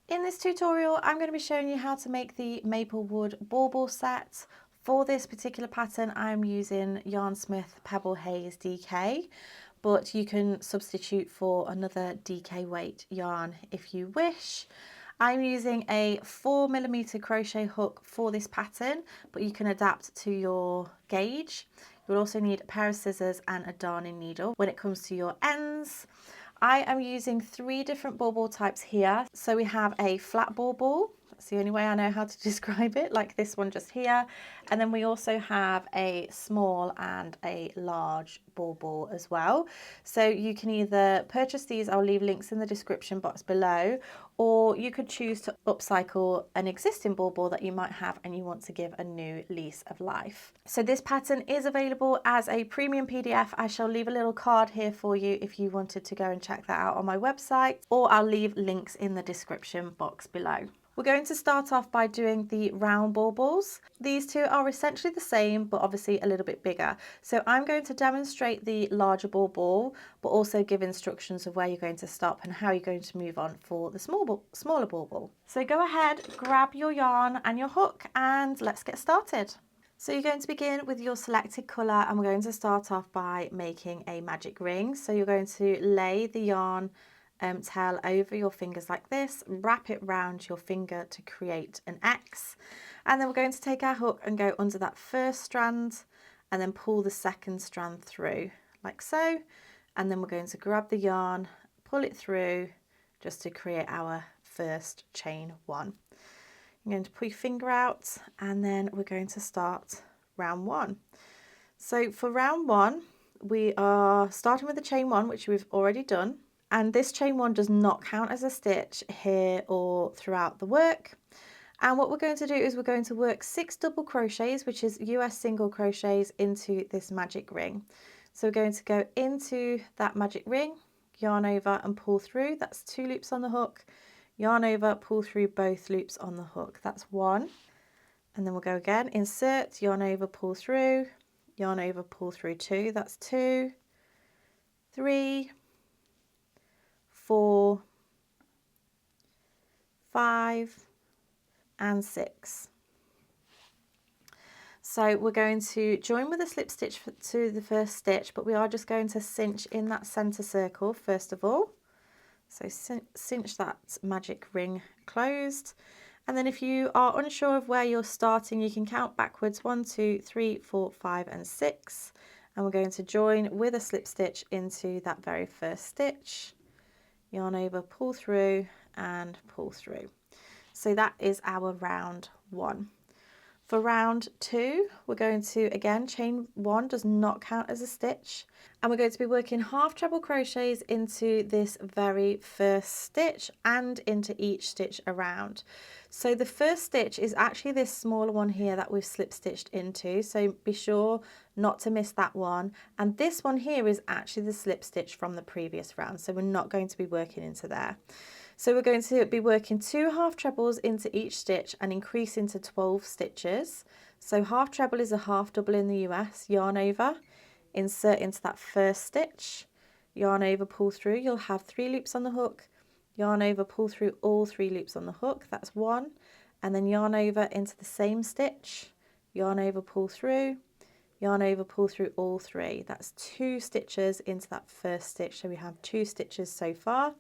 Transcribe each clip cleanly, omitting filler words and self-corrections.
In this tutorial, I'm going to be showing you how to make the maple wood bauble set. For this particular pattern, I'm using Yarnsmith Pebble Haze DK, but you can substitute for another DK weight yarn if you wish. I'm using a 4mm crochet hook for this pattern, but you can adapt to your gauge. You'll also need a pair of scissors and a darning needle when it comes to your ends. I am using 3 different bauble types here. So we have a flat bauble. That's the only way I know how to describe it, like this one just here. And then we also have a small and a large bauble as well. So you can either purchase these, I'll leave links in the description box below, or you could choose to upcycle an existing bauble that you might have and you want to give a new lease of life. So this pattern is available as a premium PDF. I shall leave a little card here for you if you wanted to go and check that out on my website, or I'll leave links in the description box below. We're going to start off by doing the round baubles. These two are essentially the same, but obviously a little bit bigger. So I'm going to demonstrate the larger bauble, but also give instructions of where you're going to stop and how you're going to move on for the smaller bauble. So go ahead, grab your yarn and your hook, and let's get started. So you're going to begin with your selected colour, and we're going to start off by making a magic ring. So you're going to lay the yarn tail over your fingers like this, wrap it round your finger to create an X, and then we're going to take our hook and go under that first strand and then pull the second strand through like so, and then we're going to grab the yarn, pull it through just to create our first chain 1. You're going to pull your finger out, and then we're going to start round 1. So for round 1 we are starting with the chain 1, which we've already done. And this chain 1 does not count as a stitch here or throughout the work. And what we're going to do is we're going to work 6 double crochets, which is US single crochets, into this magic ring. So we're going to go into that magic ring, yarn over and pull through. That's 2 loops on the hook, yarn over, pull through both loops on the hook. That's 1. And then we'll go again, insert, yarn over, pull through, yarn over, pull through 2. That's 2, 3, 4, 5 and 6. So we're going to join with a slip stitch to the first stitch, but we are just going to cinch in that center circle first of all. So cinch that magic ring closed, and then if you are unsure of where you're starting, you can count backwards 1, 2, 3, 4, 5 and 6, and we're going to join with a slip stitch into that very first stitch, yarn over, pull through and pull through. So that is our round 1. For round 2, we're going to, again, chain 1 does not count as a stitch, and we're going to be working half treble crochets into this very first stitch and into each stitch around. So the first stitch is actually this smaller one here that we've slip stitched into, so be sure not to miss that one. And this one here is actually the slip stitch from the previous round, so we're not going to be working into there. So we're going to be working 2 half trebles into each stitch and increase into 12 stitches. So half treble is a half double in the US, yarn over, insert into that first stitch, yarn over, pull through. You'll have 3 loops on the hook, yarn over, pull through all 3 loops on the hook. That's 1, and then yarn over into the same stitch, yarn over, pull through, yarn over, pull through all 3. That's 2 stitches into that first stitch. So we have 2 stitches so far.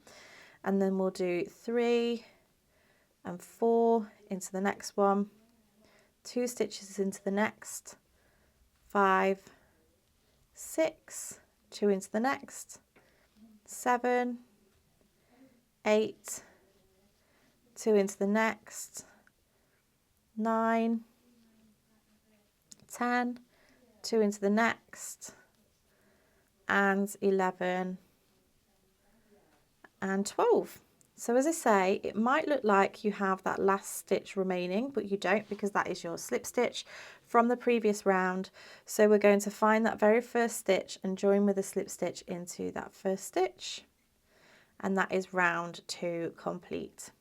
And then we'll do 3 and 4 into the next one, 2 stitches into the next, 5, 6, 2 into the next, 7, 8, 2 into the next, 9, 10, 2 into the next, and 11 and 12. So as I say, it might look like you have that last stitch remaining, but you don't, because that is your slip stitch from the previous round. So we're going to find that very first stitch and join with a slip stitch into that first stitch, and that is round 2 complete.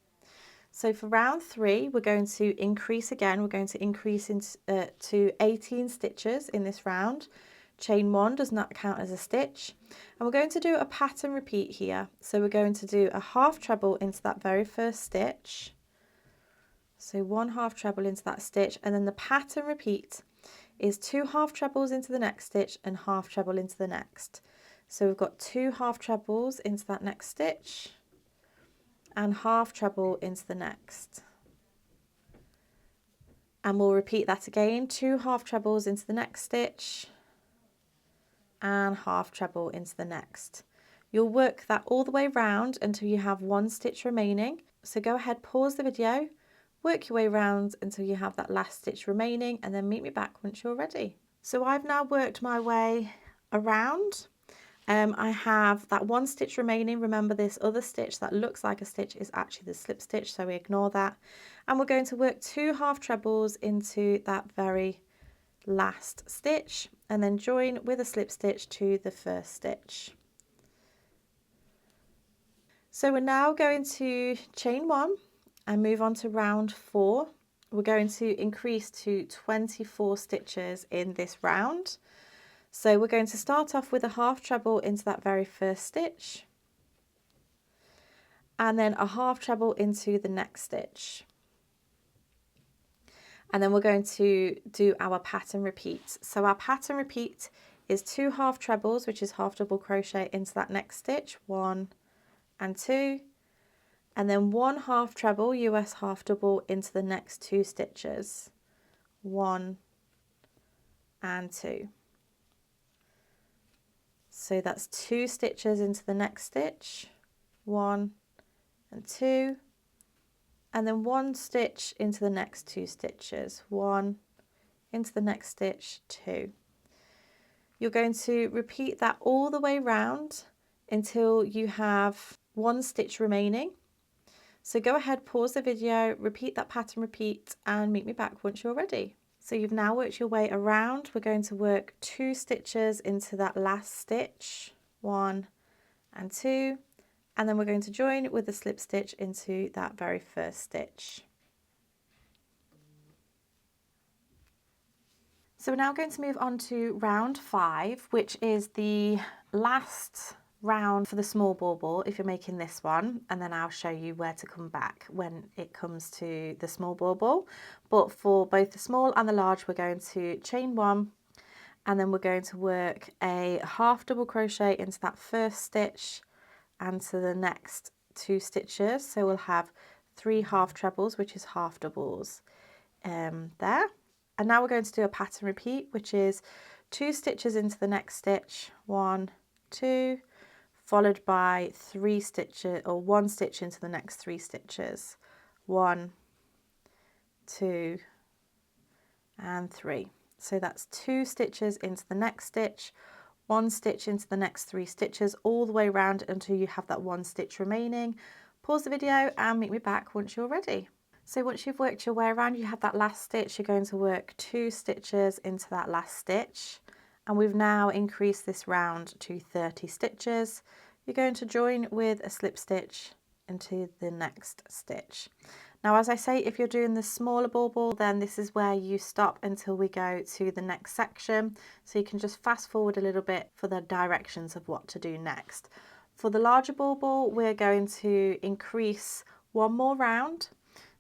So for round 3, we're going to increase again. We're going to increase into to 18 stitches in this round, Chain 1 does not count as a stitch, and we're going to do a pattern repeat here. So we're going to do a half treble into that very first stitch. So 1 half treble into that stitch, and then the pattern repeat is 2 half trebles into the next stitch and half treble into the next. So we've got 2 half trebles into that next stitch and half treble into the next. And we'll repeat that again, 2 half trebles into the next stitch and half treble into the next. You'll work that all the way round until you have 1 stitch remaining. So go ahead, pause the video, work your way round until you have that last stitch remaining, and then meet me back once you're ready. So I've now worked my way around. I have that 1 stitch remaining. Remember, this other stitch that looks like a stitch is actually the slip stitch, so we ignore that. And we're going to work 2 half trebles into that very last stitch and then join with a slip stitch to the first stitch. So we're now going to chain 1 and move on to round 4. We're going to increase to 24 stitches in this round. So we're going to start off with a half treble into that very first stitch and then a half treble into the next stitch. And then we're going to do our pattern repeat. So our pattern repeat is 2 half trebles, which is half double crochet into that next stitch, 1 and 2, and then 1 half treble US half double into the next 2 stitches, 1 and 2. So that's 2 stitches into the next stitch, 1 and 2, and then 1 stitch into the next 2 stitches, 1 into the next stitch, 2. You're going to repeat that all the way round until you have 1 stitch remaining. So go ahead, pause the video, repeat that pattern repeat, and meet me back once you're ready. So you've now worked your way around. We're going to work 2 stitches into that last stitch, 1 and 2, and then we're going to join with a slip stitch into that very first stitch. So we're now going to move on to round 5, which is the last round for the small bauble if you're making this one, and then I'll show you where to come back when it comes to the small bauble. But for both the small and the large, we're going to chain 1 and then we're going to work a half double crochet into that first stitch and to the next 2 stitches. So we'll have 3 half trebles, which is half doubles there. And now we're going to do a pattern repeat, which is 2 stitches into the next stitch, 1, 2, followed by 3 stitches or 1 stitch into the next 3 stitches, 1, 2 and 3. So that's 2 stitches into the next stitch, 1 stitch into the next 3 stitches, all the way around until you have that 1 stitch remaining. Pause the video and meet me back once you're ready. So once you've worked your way around, you have that last stitch, you're going to work 2 stitches into that last stitch, and we've now increased this round to 30 stitches. You're going to join with a slip stitch into the next stitch. Now, as I say, if you're doing the smaller bauble, then this is where you stop until we go to the next section. So you can just fast forward a little bit for the directions of what to do next. For the larger bauble, we're going to increase 1 more round.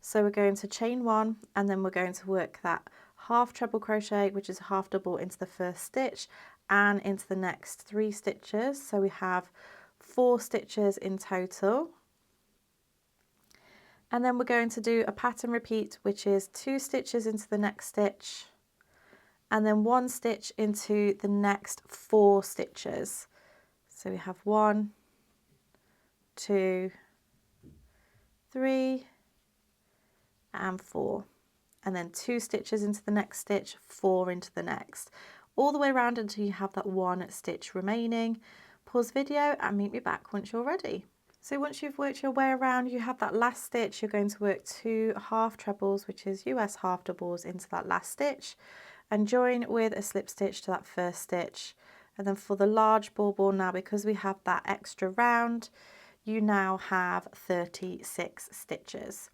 So we're going to chain 1 and then we're going to work that half treble crochet, which is a half double, into the first stitch and into the next 3 stitches. So we have 4 stitches in total. And then we're going to do a pattern repeat, which is 2 stitches into the next stitch and then 1 stitch into the next 4 stitches. So we have 1, 2, 3 and 4, and then 2 stitches into the next stitch, 4 into the next, all the way around until you have that 1 stitch remaining. Pause video and meet me back once you're ready. So once you've worked your way around, you have that last stitch, you're going to work 2 half trebles, which is US half doubles, into that last stitch and join with a slip stitch to that first stitch. And then for the large bauble now, because we have that extra round, you now have 36 stitches.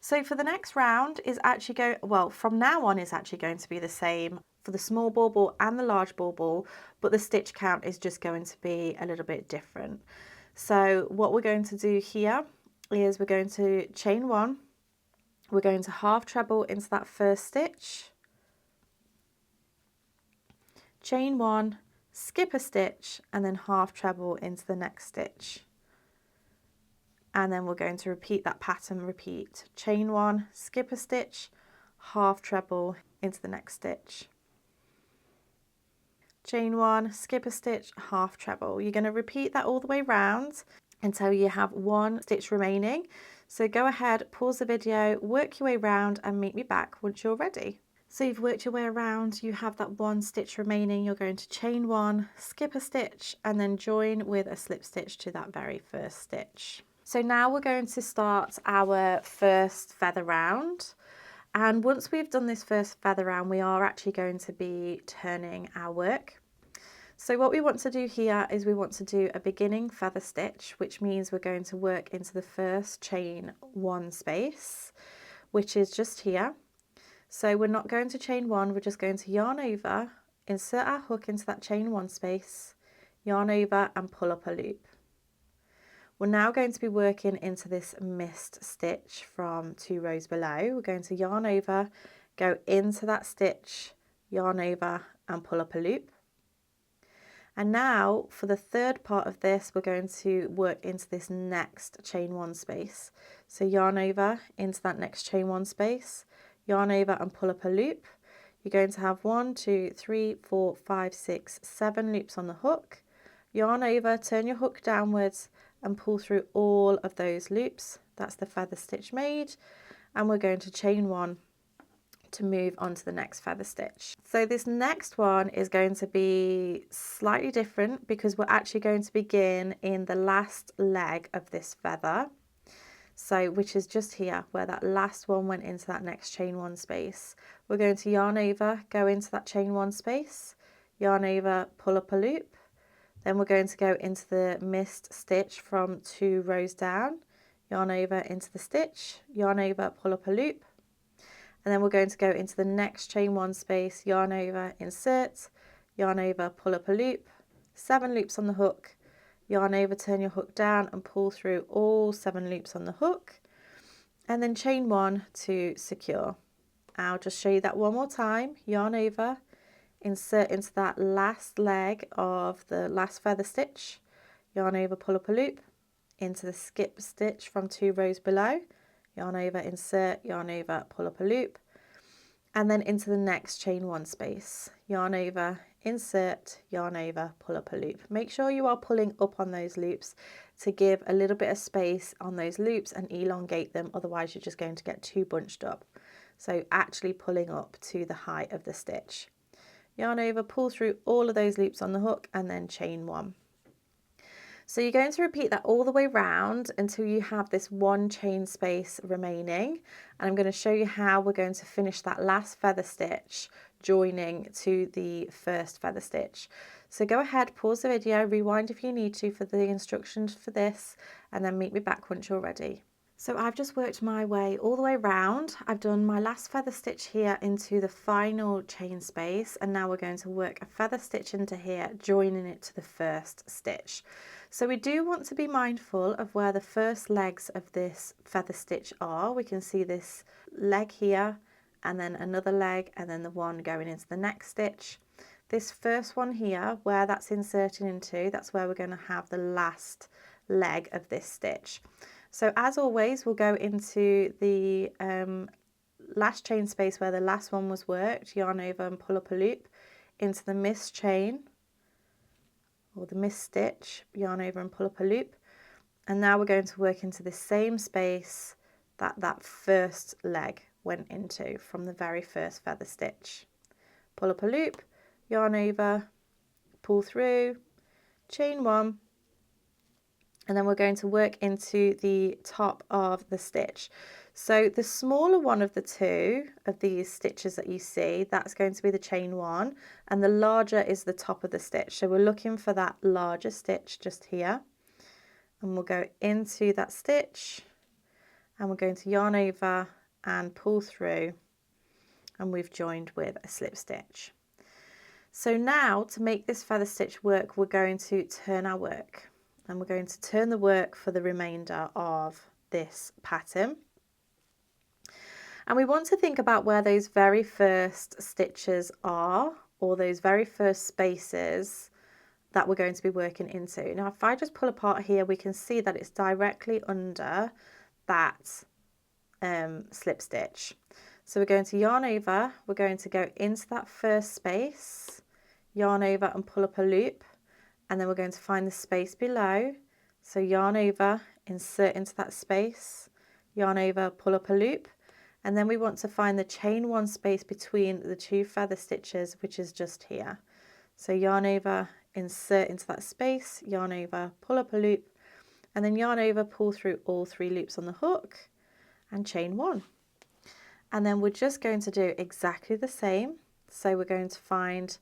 So for the next round is actually from now on is actually going to be the same for the small bauble and the large bauble, but the stitch count is just going to be a little bit different. So what we're going to do here is we're going to chain one, we're going to half treble into that first stitch, chain one, skip a stitch, and then half treble into the next stitch. And then we're going to repeat that pattern, chain one, skip a stitch, half treble into the next stitch. Chain one, skip a stitch, half treble. You're going to repeat that all the way round until you have one stitch remaining. So go ahead, pause the video, work your way around and meet me back once you're ready. So you've worked your way around, you have that one stitch remaining, you're going to chain one, skip a stitch, and then join with a slip stitch to that very first stitch. So now we're going to start our first feather round. And once we've done this first feather round, we are actually going to be turning our work. So what we want to do here is we want to do a beginning feather stitch, which means we're going to work into the first chain one space, which is just here. So we're not going to chain one, we're just going to yarn over, insert our hook into that chain one space, yarn over and pull up a loop. We're now going to be working into this missed stitch from 2 rows below. We're going to yarn over, go into that stitch, yarn over and pull up a loop. And now for the third part of this, we're going to work into this next chain one space. So yarn over into that next chain one space, yarn over and pull up a loop. You're going to have 1, 2, 3, 4, 5, 6, 7 loops on the hook. Yarn over, turn your hook downwards and pull through all of those loops. That's the feather stitch made, and we're going to chain one to move on to the next feather stitch. So this next one is going to be slightly different because we're actually going to begin in the last leg of this feather, so which is just here where that last one went into that next chain one space. We're going to yarn over, go into that chain one space, yarn over, pull up a loop. Then we're going to go into the missed stitch from 2 rows down, yarn over into the stitch, yarn over, pull up a loop, and then we're going to go into the next chain one space, yarn over, insert, yarn over, pull up a loop, 7 loops on the hook, yarn over, turn your hook down and pull through all 7 loops on the hook, and then chain one to secure. I'll just show you that one more time, yarn over, insert into that last leg of the last feather stitch, yarn over, pull up a loop, into the skip stitch from 2 rows below, yarn over, insert, yarn over, pull up a loop, and then into the next chain one space, yarn over, insert, yarn over, pull up a loop. Make sure you are pulling up on those loops to give a little bit of space on those loops and elongate them, otherwise you're just going to get too bunched up. So actually pulling up to the height of the stitch. Yarn over, pull through all of those loops on the hook and then chain one. So you're going to repeat that all the way round until you have this one chain space remaining, and I'm going to show you how we're going to finish that last feather stitch joining to the first feather stitch. So go ahead, pause the video, rewind if you need to for the instructions for this, and then meet me back once you're ready. So I've just worked my way all the way around. I've done my last feather stitch here into the final chain space, and now we're going to work a feather stitch into here, joining it to the first stitch. So we do want to be mindful of where the first legs of this feather stitch are. We can see this leg here, and then another leg, and then the one going into the next stitch. This first one here, where that's inserting into, that's where we're going to have the last leg of this stitch. So as always, we'll go into the last chain space where the last one was worked, yarn over and pull up a loop, into the missed chain or the missed stitch, yarn over and pull up a loop, and now we're going to work into the same space that that first leg went into from the very first feather stitch. Pull up a loop, yarn over, pull through, chain one, and then we're going to work into the top of the stitch. So the smaller one of the two of these stitches that you see, that's going to be the chain one, and the larger is the top of the stitch. So we're looking for that larger stitch just here, and we'll go into that stitch, and we're going to yarn over and pull through, and we've joined with a slip stitch. So now to make this feather stitch work, we're going to turn our work, and we're going to turn the work for the remainder of this pattern. And we want to think about where those very first stitches are, or those very first spaces that we're going to be working into. Now if I just pull apart here, we can see that it's directly under that slip stitch. So we're going to yarn over, we're going to go into that first space, yarn over and pull up a loop, and then we're going to find the space below. So yarn over, insert into that space, yarn over, pull up a loop, and then we want to find the chain one space between the two feather stitches, which is just here. So yarn over, insert into that space, yarn over, pull up a loop, and then yarn over, pull through all 3 loops on the hook and chain 1. And then we're just going to do exactly the same. So we're going to find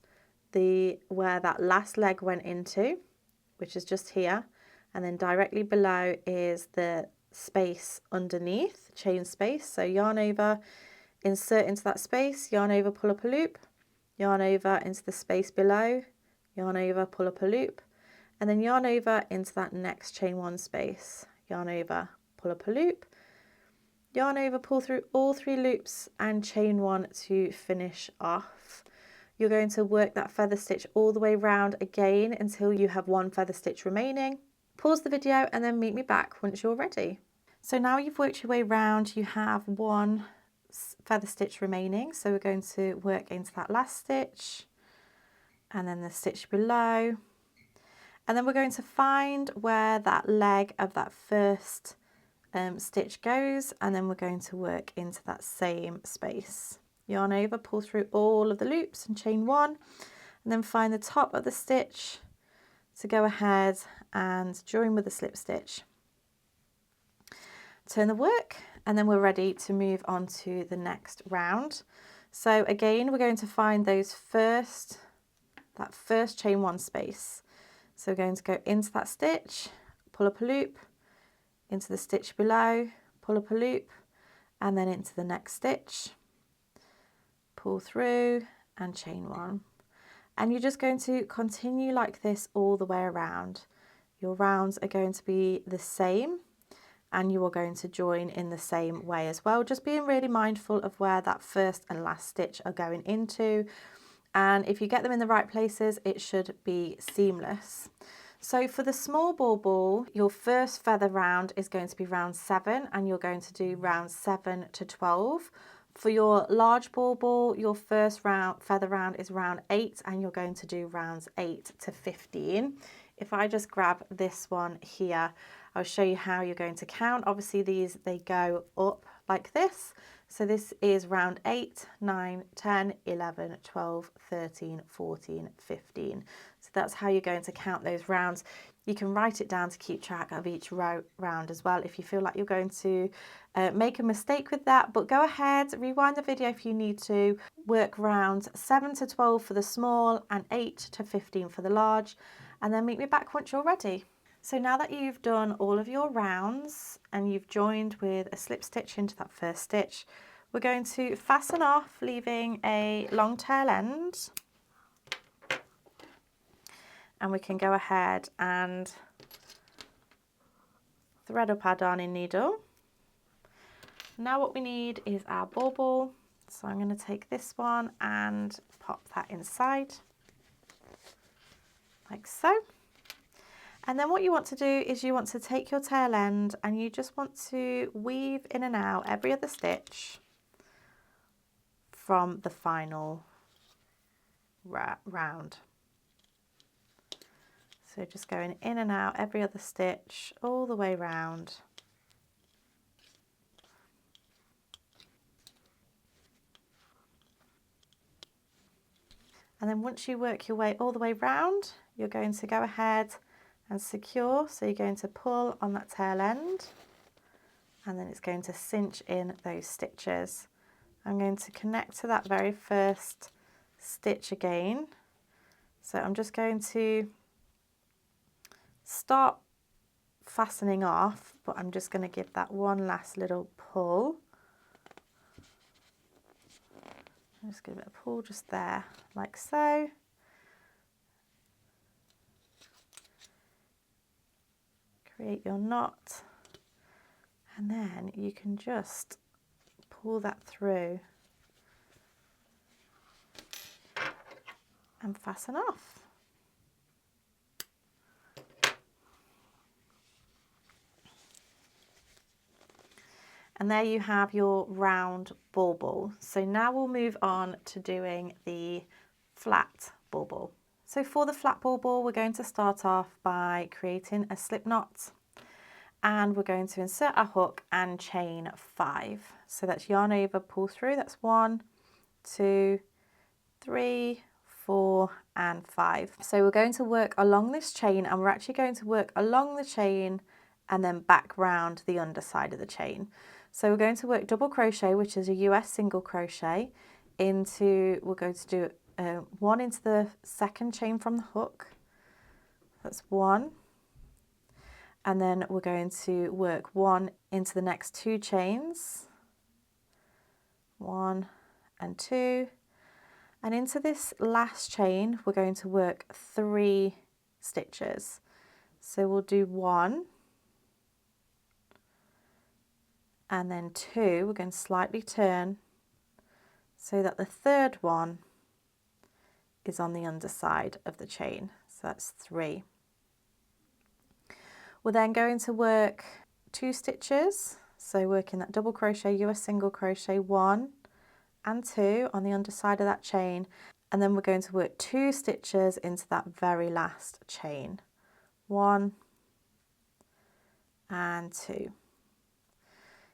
where that last leg went into, which is just here, and then directly below is the space underneath, chain space. So yarn over, insert into that space, yarn over, pull up a loop, yarn over into the space below, yarn over, pull up a loop, and then yarn over into that next chain 1 space, yarn over, pull up a loop, yarn over, pull through all 3 loops and chain 1 to finish off. You're going to work that feather stitch all the way round again until you have 1 feather stitch remaining. Pause the video and then meet me back once you're ready. So now you've worked your way round, you have 1 feather stitch remaining. So we're going to work into that last stitch and then the stitch below. And then we're going to find where that leg of that first stitch goes, and then we're going to work into that same space. Yarn over, pull through all of the loops and chain 1, and then find the top of the stitch to go ahead and join with the slip stitch. Turn the work, and then we're ready to move on to the next round. So again, we're going to find that first chain 1 space. So we're going to go into that stitch, pull up a loop, into the stitch below, pull up a loop, and then into the next stitch, pull through and chain 1. And you're just going to continue like this all the way around. Your rounds are going to be the same, and you are going to join in the same way as well, just being really mindful of where that first and last stitch are going into. And if you get them in the right places, it should be seamless. So for the small bauble, your first feather round is going to be round 7, and you're going to do rounds 7 to 12. For your large bauble, your first feather round is round 8, and you're going to do rounds 8 to 15. If I just grab this one here, I'll show you how you're going to count. Obviously they go up like this. So this is round 8, 9, 10, 11, 12, 13, 14, 15. So that's how you're going to count those rounds. You can write it down to keep track of each round as well if you feel like you're going to make a mistake with that. But go ahead, rewind the video if you need to. Work rounds 7 to 12 for the small and 8 to 15 for the large, and then meet me back once you're ready. So now that you've done all of your rounds and you've joined with a slip stitch into that first stitch, we're going to fasten off, leaving a long tail end. And we can go ahead and thread up our darning needle. Now what we need is our bauble. So I'm going to take this one and pop that inside, like so. And then what you want to do is you want to take your tail end and you just want to weave in and out every other stitch from the final round. So just going in and out every other stitch all the way round. And then once you work your way all the way round, you're going to go ahead and secure. So you're going to pull on that tail end, and then it's going to cinch in those stitches. I'm going to connect to that very first stitch again. So I'm just going to start fastening off, but I'm just going to give that one last little pull. I'm just give it a pull just there, like so. create your knot, and then you can just pull that through and fasten off. And there you have your round bauble. So now we'll move on to doing the flat bauble. So for the flat bauble, we're going to start off by creating a slip knot, and we're going to insert our hook and chain 5. So that's yarn over, pull through. That's 1, 2, 3, 4 and 5. So we're going to work along this chain, and we're actually going to work along the chain and then back round the underside of the chain. So we're going to work double crochet, which is a US single crochet, into, we're going to do 1 into the second chain from the hook. That's 1. And then we're going to work 1 into the next 2 chains. 1 and 2. And into this last chain, we're going to work 3 stitches. So we'll do 1. And then 2, we're going to slightly turn so that the third one is on the underside of the chain. So that's 3. We're then going to work 2 stitches. So working that double crochet, US single crochet, 1 and 2 on the underside of that chain. And then we're going to work 2 stitches into that very last chain. 1 and 2.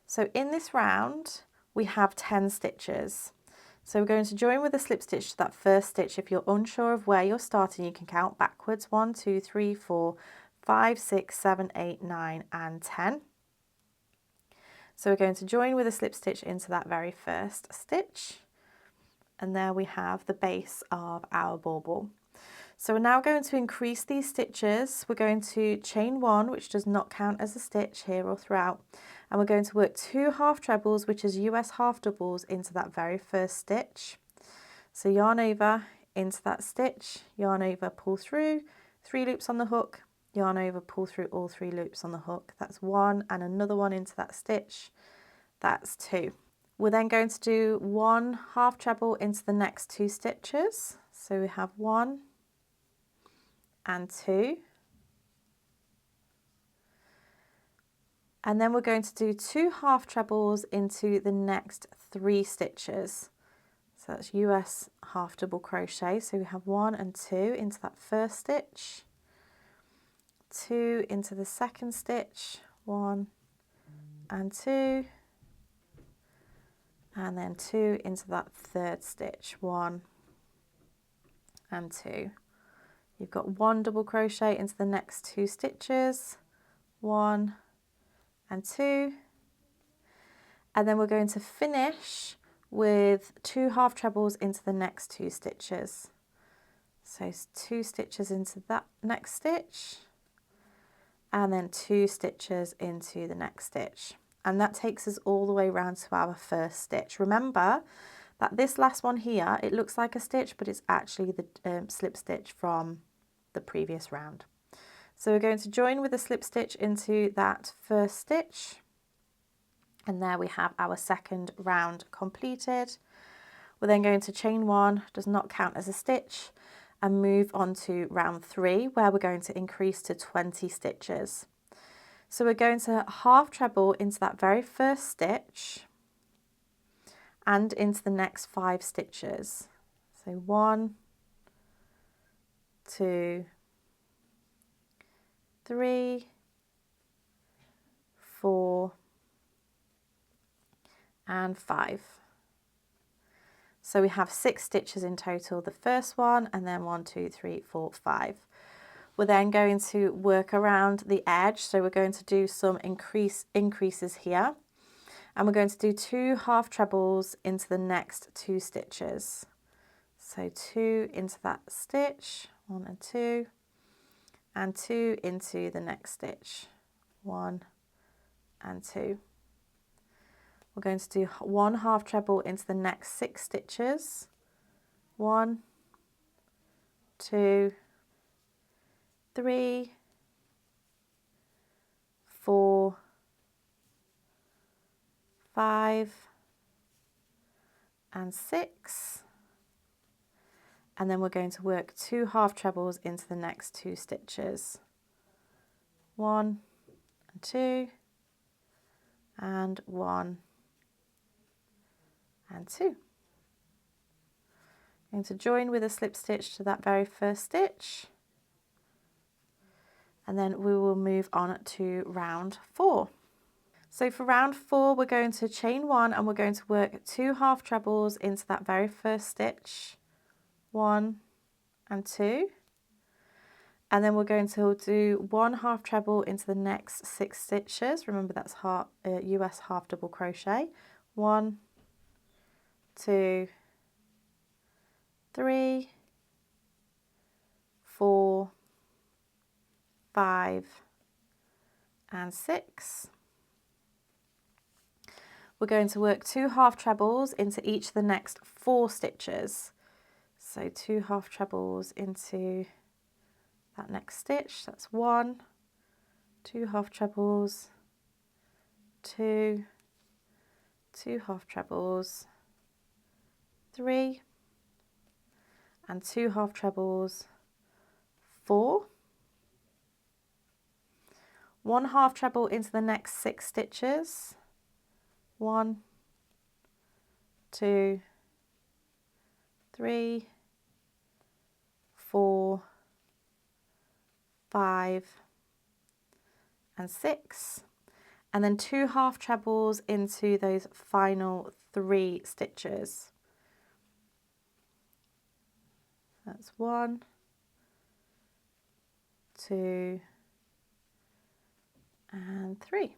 So in this round, we have 10 stitches. So we're going to join with a slip stitch to that first stitch. If you're unsure of where you're starting, you can count backwards. 1, 2, 3, 4, 5, 6, 7, 8, 9 and 10. So we're going to join with a slip stitch into that very first stitch. And there we have the base of our bauble. So we're now going to increase these stitches. We're going to chain 1, which does not count as a stitch here or throughout. And we're going to work 2 half trebles, which is US half doubles, into that very first stitch. So yarn over into that stitch, yarn over, pull through, 3 loops on the hook, yarn over, pull through all 3 loops on the hook. That's 1 and another one into that stitch. That's 2. We're then going to do 1 half treble into the next 2 stitches. So we have 1 and 2. And then we're going to do 2 half trebles into the next 3 stitches. So that's US half double crochet. So we have 1 and 2 into that first stitch, 2 into the second stitch, 1 and 2, and then 2 into that third stitch, 1 and 2. You've got 1 double crochet into the next 2 stitches, 1 and 2, and then we're going to finish with 2 half trebles into the next 2 stitches. So 2 stitches into that next stitch, and then 2 stitches into the next stitch. And that takes us all the way around to our first stitch. Remember that this last one here, it looks like a stitch, but it's actually the slip stitch from the previous round. So we're going to join with a slip stitch into that first stitch, and there we have our second round completed. We're then going to chain 1, does not count as a stitch, and move on to round 3, where we're going to increase to 20 stitches. So we're going to half treble into that very first stitch and into the next 5 stitches. So 1, 2, 3, 4 and 5. So we have 6 stitches in total, the first one, and then 1, 2, 3, 4, 5. We're then going to work around the edge, so we're going to do some increases here, and we're going to do 2 half trebles into the next 2 stitches. So 2 into that stitch, 1 and 2 into the next stitch, 1 and 2. We're going to do 1 half treble into the next 6 stitches, 1, 2, 3, 4, 5 and 6, and then we're going to work 2 half trebles into the next 2 stitches. 1 and 2 and 1 and 2. I'm going to join with a slip stitch to that very first stitch, and then we will move on to round 4. So for round 4 we're going to chain 1 and we're going to work 2 half trebles into that very first stitch, 1 and 2, and then we're going to do 1 half treble into the next 6 stitches. Remember that's US half double crochet. 1, 2, 3, 4, 5 and 6. We're going to work 2 half trebles into each of the next 4 stitches. So 2 half trebles into that next stitch. That's 1, 2 half trebles, 2, 2 half trebles, 3 and 2 half trebles, 4, 1 half treble into the next 6 stitches, 1, 2, 3, 4, 5 and 6, and then 2 half trebles into those final 3 stitches. That's 1, 2 and 3.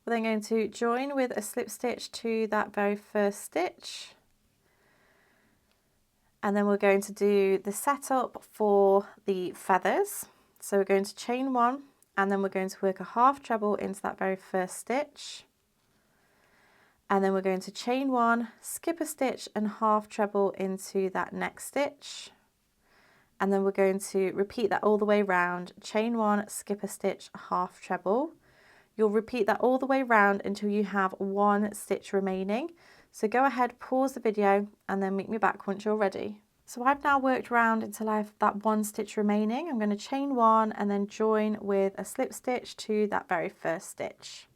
We're then going to join with a slip stitch to that very first stitch, and then we're going to do the setup for the feathers. So we're going to chain 1 and then we're going to work a half treble into that very first stitch, and then we're going to chain 1, skip a stitch and half treble into that next stitch, and then we're going to repeat that all the way round, chain 1, skip a stitch, half treble. You'll repeat that all the way round until you have 1 stitch remaining. So go ahead, pause the video and then meet me back once you're ready. So I've now worked round until I have that 1 stitch remaining. I'm going to chain 1 and then join with a slip stitch to that very first stitch.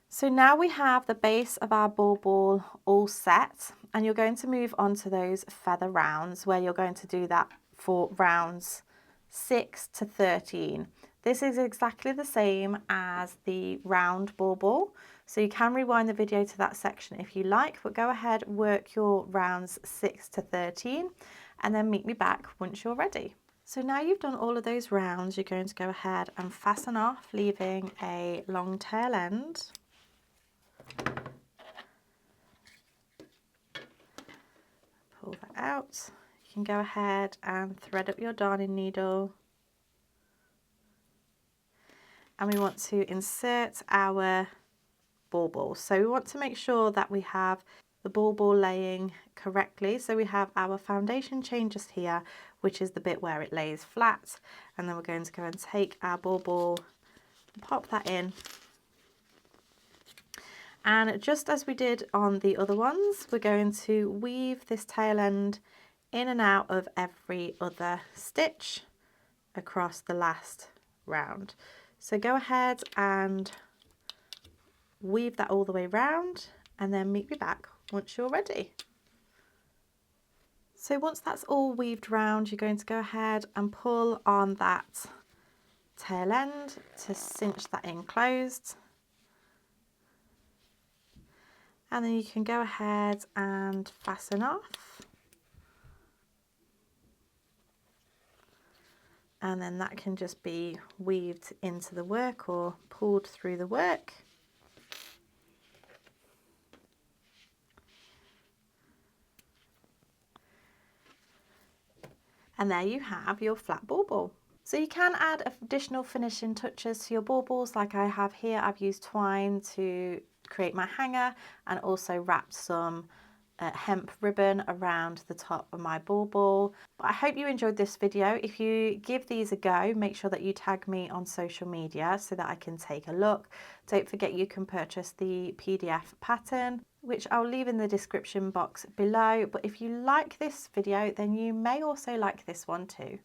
So now we have the base of our bauble all set, and you're going to move on to those feather rounds where you're going to do that for rounds 6 to 13. This is exactly the same as the round bauble, so you can rewind the video to that section if you like, but go ahead, work your rounds 6 to 13 and then meet me back once you're ready. So now you've done all of those rounds, you're going to go ahead and fasten off, leaving a long tail end. Pull that out. You can go ahead and thread up your darning needle. And we want to insert our bauble. So we want to make sure that we have the bauble laying correctly. So we have our foundation chain just here, which is the bit where it lays flat. And then we're going to go and take our bauble and pop that in. And just as we did on the other ones, we're going to weave this tail end in and out of every other stitch across the last round. So go ahead and weave that all the way round and then meet me back once you're ready. So once that's all weaved round, you're going to go ahead and pull on that tail end to cinch that in closed. And then you can go ahead and fasten off. And then that can just be weaved into the work or pulled through the work. And there you have your flat bauble. So you can add additional finishing touches to your baubles like I have here. I've used twine to create my hanger and also wrapped some hemp ribbon around the top of my bauble. But I hope you enjoyed this video. If you give these a go, make sure that you tag me on social media so that I can take a look. Don't forget you can purchase the PDF pattern, which I'll leave in the description box below. But if you like this video, then you may also like this one too.